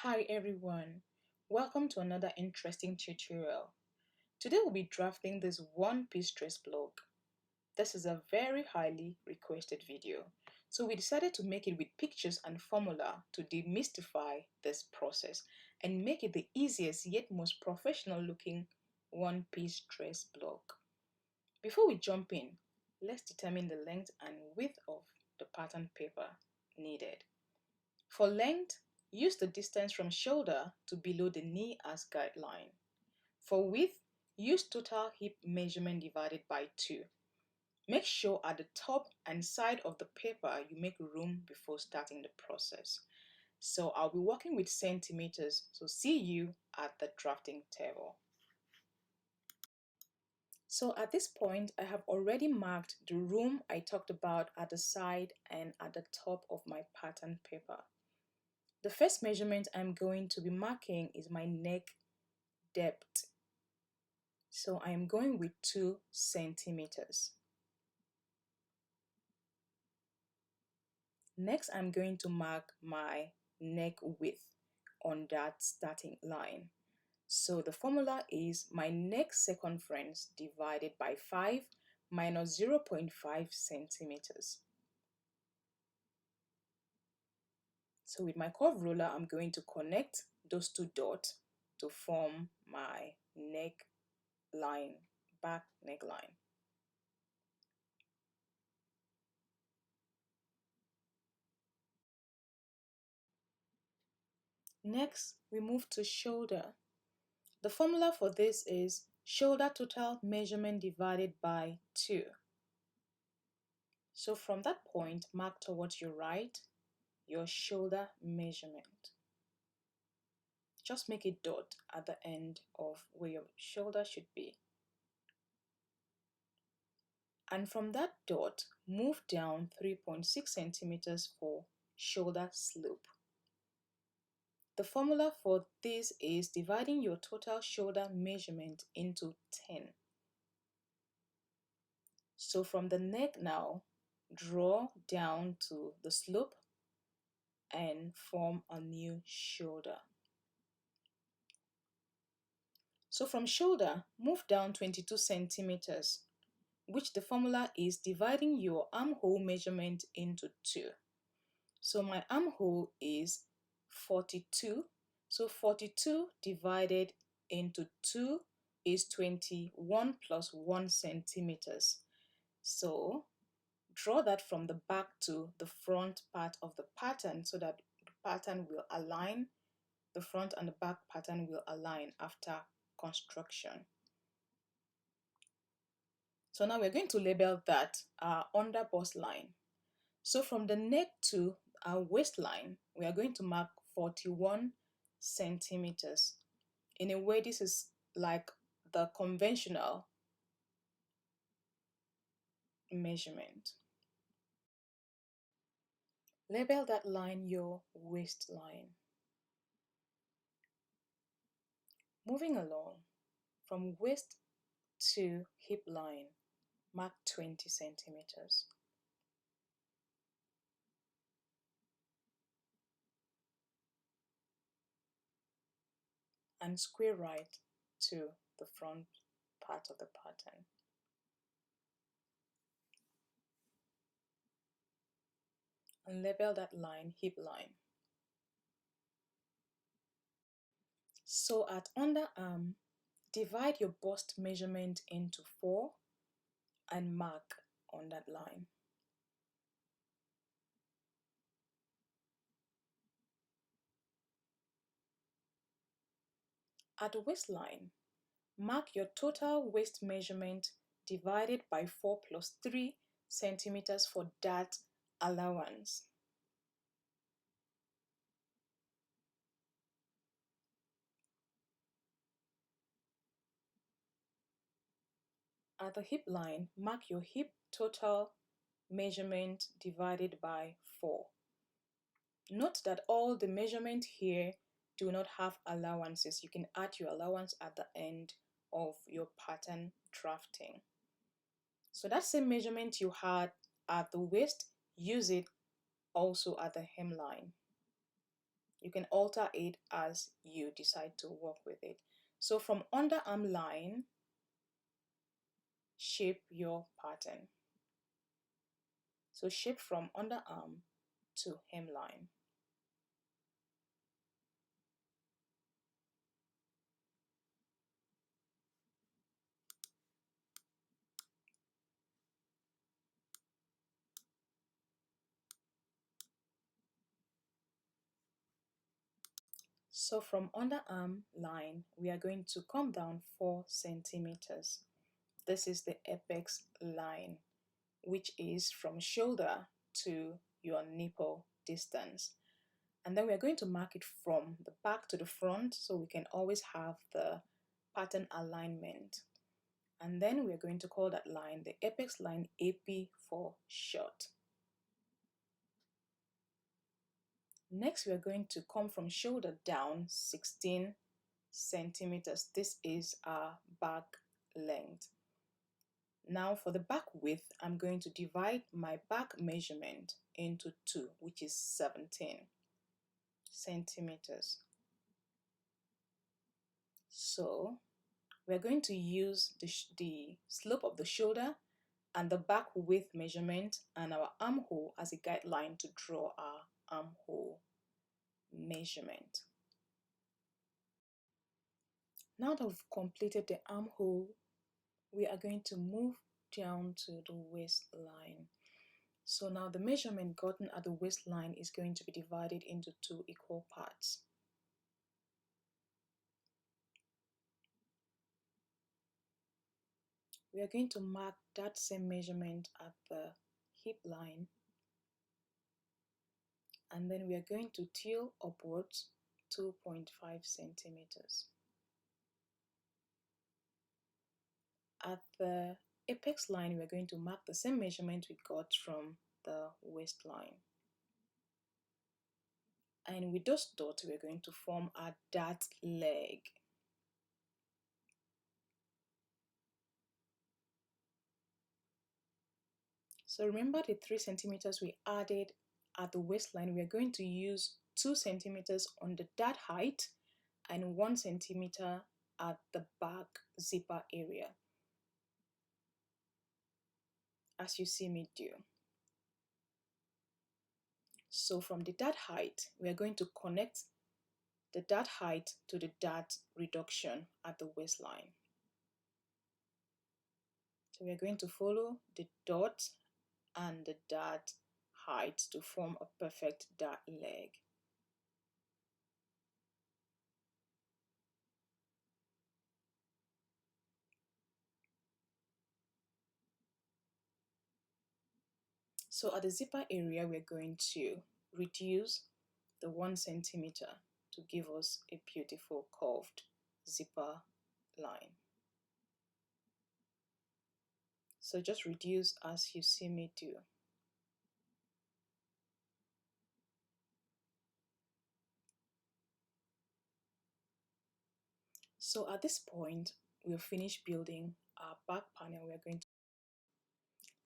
Hi everyone, welcome to another interesting tutorial. Today we'll be drafting this one-piece dress blog. This is a very highly requested video, so we decided to make it with pictures and formula to demystify this process and make it the easiest yet most professional looking one-piece dress blog. Before we jump in, let's determine the length and width of the pattern paper needed. For length, use the distance from shoulder to below the knee as guideline. For width, use total hip measurement divided by 2. Make sure at the top and side of the paper you make room before starting the process. So I'll be working with centimeters, so see you at the drafting table. So at this point, I have already marked the room I talked about at the side and at the top of my pattern paper. The first measurement I'm going to be marking is my neck depth. So I am going with 2 centimeters. Next, I'm going to mark my neck width on that starting line. So the formula is my neck circumference divided by 5 minus 0.5 centimeters. So with my curve ruler, I'm going to connect those 2 dots to form my neckline, back neckline. Next, we move to shoulder. The formula for this is shoulder total measurement divided by 2. So from that point, mark towards your right, your shoulder measurement. Just make a dot at the end of where your shoulder should be. And from that dot, move down 3.6 centimeters for shoulder slope. The formula for this is dividing your total shoulder measurement into 10. So from the neck now, draw down to the slope and form a new shoulder. So from shoulder, move down 22 centimeters, which the formula is dividing your armhole measurement into 2. So my armhole is 42. So 42 divided into 2 is 21 plus 1 centimeters. So draw that from the back to the front part of the pattern so that the pattern will align, the front and the back pattern will align after construction. So now we're going to label that our under bust line. So from the neck to our waistline, we are going to mark 41 centimeters. In a way, this is like the conventional measurement. Label that line your waistline. Moving along, from waist to hip line, mark 20 centimeters. And square right to the front part of the pattern. And label that line hip line. So at underarm, divide your bust measurement into 4 and mark on that line. At waistline, mark your total waist measurement divided by 4 plus 3 centimeters for that allowance. At the hip line, mark your hip total measurement divided by 4. Note that all the measurement here do not have allowances. You can add your allowance at the end of your pattern drafting. So that same measurement you had at the waist, use it also at the hemline. You can alter it as you decide to work with it. So from underarm line, shape your pattern. So shape from underarm to hemline. So from underarm line, we are going to come down 4 centimeters. This is the apex line, which is from shoulder to your nipple distance. And then we are going to mark it from the back to the front so we can always have the pattern alignment. And then we are going to call that line the apex line AP for short. Next, we are going to come from shoulder down 16 centimeters. This is our back length. Now for the back width, I'm going to divide my back measurement into 2, which is 17 centimeters. So we're going to use the slope of the shoulder and the back width measurement and our armhole as a guideline to draw our armhole measurement. Now that we've completed the armhole, we are going to move down to the waistline. So now the measurement gotten at the waistline is going to be divided into 2 equal parts. We are going to mark that same measurement at the hip line, and then we are going to till upwards 2.5 centimeters. At the apex line, we are going to mark the same measurement we got from the waistline. And with those dots, we are going to form our dart leg. So remember the 3 centimeters we added at the waistline. We are going to use 2 centimeters on the dart height and 1 centimeter at the back zipper area, as you see me do. So from the dart height, we are going to connect the dart height to the dart reduction at the waistline. So we are going to follow the dot and the dart height to form a perfect dart leg. So at the zipper area, we're going to reduce the 1 centimeter to give us a beautiful curved zipper line. So just reduce as you see me do. So at this point, we'll finish building our back panel. We're going to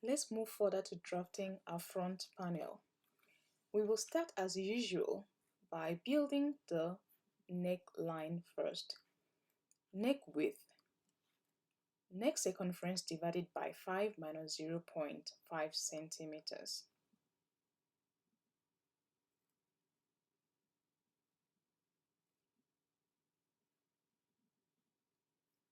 Let's move further to drafting our front panel. We will start as usual by building the neckline first. Neck width. Neck circumference divided by 5 minus 0.5 centimeters.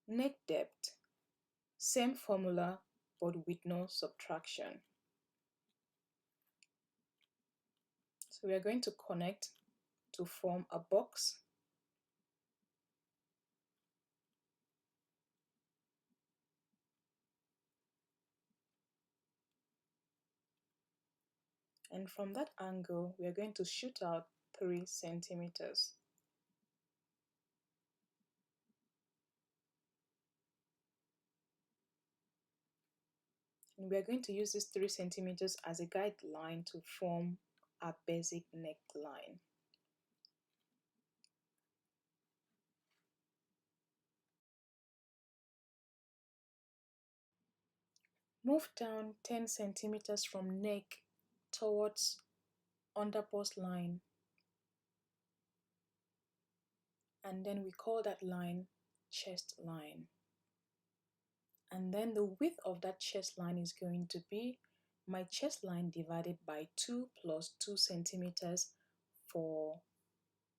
Neck depth. Same formula but with no subtraction. So we are going to connect to form a box. And from that angle, we are going to shoot out 3 centimeters. And we are going to use this 3 centimeters as a guideline to form our basic neckline. Move down 10 centimeters from neck towards underbust line. and then we call that line chest line. And then the width of that chest line is going to be my chest line divided by 2 plus 2 centimeters for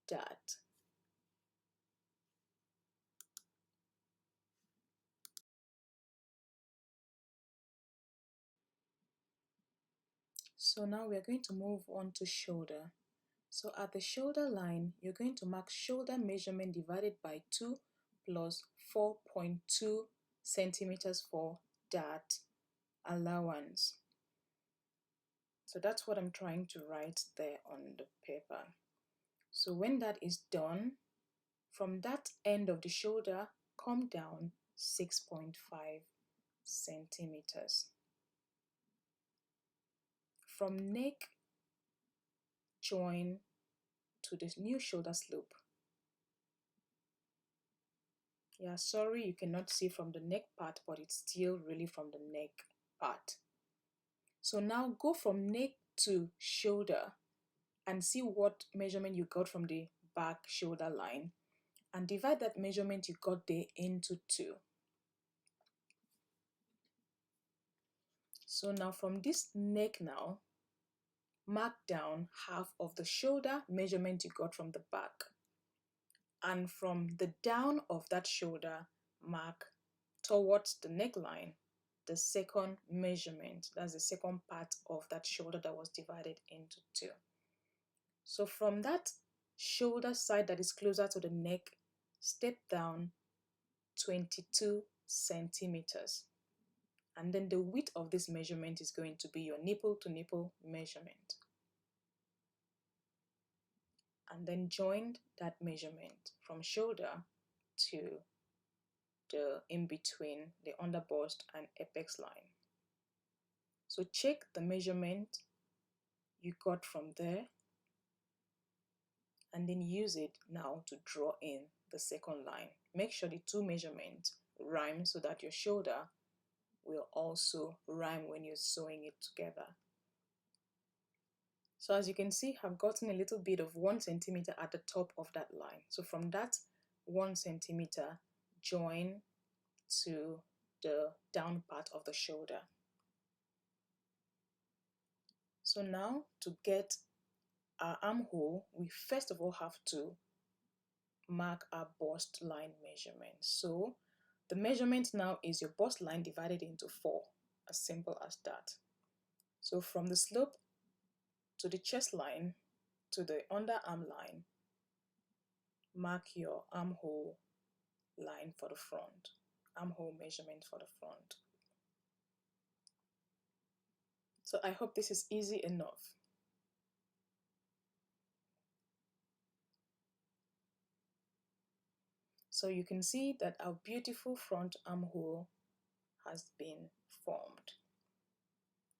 that. So now we're going to move on to shoulder. So at the shoulder line, you're going to mark shoulder measurement divided by 2 plus 4.2 centimeters for that allowance. So that's what I'm trying to write there on the paper. So when that is done, from that end of the shoulder, come down 6.5 centimeters. From neck join to this new shoulder slope. Yeah, sorry you cannot see from the neck part, but it's still really from the neck part. So now go from neck to shoulder and see what measurement you got from the back shoulder line and divide that measurement you got there into 2. So now from this neck now, mark down half of the shoulder measurement you got from the back. And from the down of that shoulder, mark towards the neckline the second measurement. That's the second part of that shoulder that was divided into 2. So from that shoulder side that is closer to the neck, step down 22 centimeters. And then the width of this measurement is going to be your nipple to nipple measurement. And then join that measurement from shoulder to the in between the underbust and apex line. So check the measurement you got from there and then use it now to draw in the second line. Make sure the 2 measurements rhyme so that your shoulder will also rhyme when you're sewing it together. So as you can see, I've gotten a little bit of 1 centimeter at the top of that line. So from that 1 centimeter, join to the down part of the shoulder. So now to get our armhole, we first of all have to mark our bust line measurement. So the measurement now is your bust line divided into 4, as simple as that. So from the slope to the chest line to the underarm line, mark your armhole line for the front, armhole measurement for the front. So I hope this is easy enough. So you can see that our beautiful front armhole has been formed.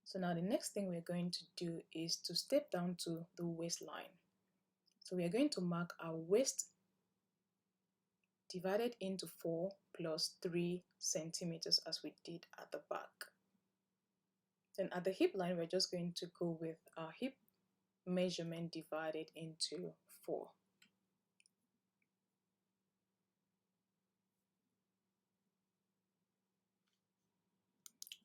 So now the next thing we're going to do is to step down to the waistline. So we are going to mark our waist divided into 4 plus 3 centimeters as we did at the back. Then at the hip line, we're just going to go with our hip measurement divided into 4.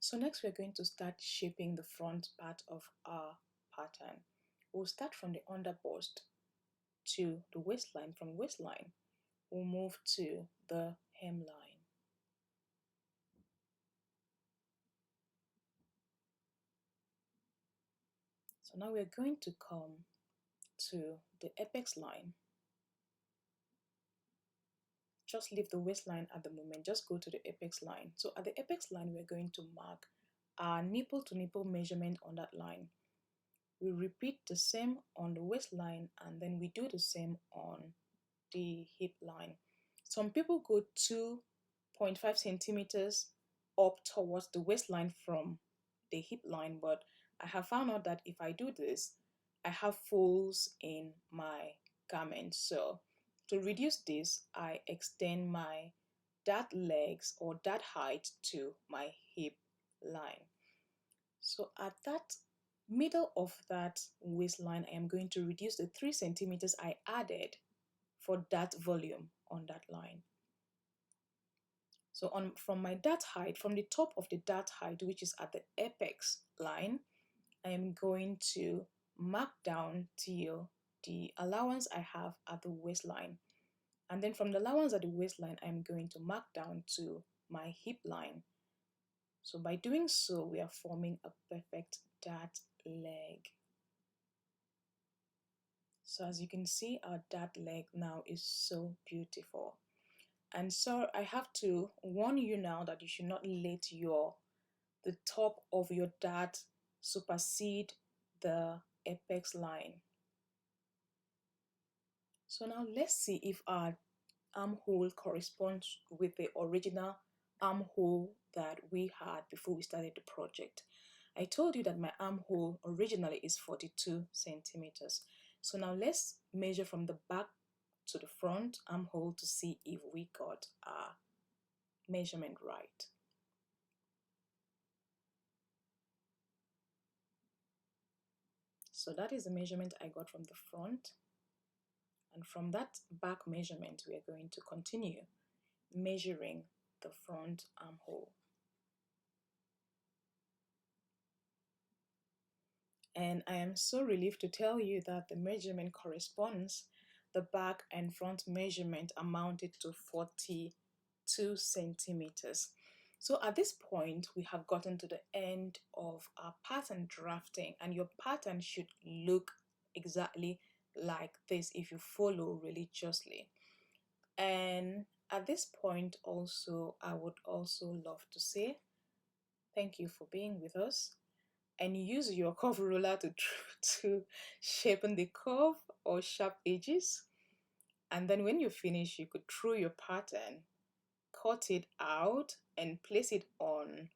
So next we're going to start shaping the front part of our pattern. We'll start from the underbust to the waistline. From waistline, we'll move to the hemline. So now we're going to come to the apex line. Just leave the waistline at the moment, just go to the apex line. So at the apex line, we're going to mark our nipple to nipple measurement on that line. We repeat the same on the waistline and then we do the same on the hip line. Some people go 2.5 centimeters up towards the waistline from the hip line, but I have found out that if I do this, I have folds in my garment. So to reduce this, I extend my that legs or that height to my hip line. So at that middle of that waistline, I am going to reduce the 3 centimeters I added for that volume on that line. So from my dart height, from the top of the dart height, which is at the apex line, I am going to mark down till the allowance I have at the waistline. And then from the allowance at the waistline, I'm going to mark down to my hip line. So by doing so, we are forming a perfect dart leg. So as you can see, our dart leg now is so beautiful. And so I have to warn you now that you should not let the top of your dart supersede the apex line. So now let's see if our armhole corresponds with the original armhole that we had before we started the project. I told you that my armhole originally is 42 centimeters. So now let's measure from the back to the front armhole to see if we got our measurement right. So that is the measurement I got from the front. And from that back measurement, we are going to continue measuring the front armhole. And I am so relieved to tell you that the measurement corresponds. The back and front measurement amounted to 42 centimeters. So at this point, we have gotten to the end of our pattern drafting, and your pattern should look exactly like this if you follow religiously. And at this point also, I would also love to say thank you for being with us, and use your curve ruler to sharpen the curve or sharp edges. And then when you finish, you could throw your pattern, cut it out, and place it on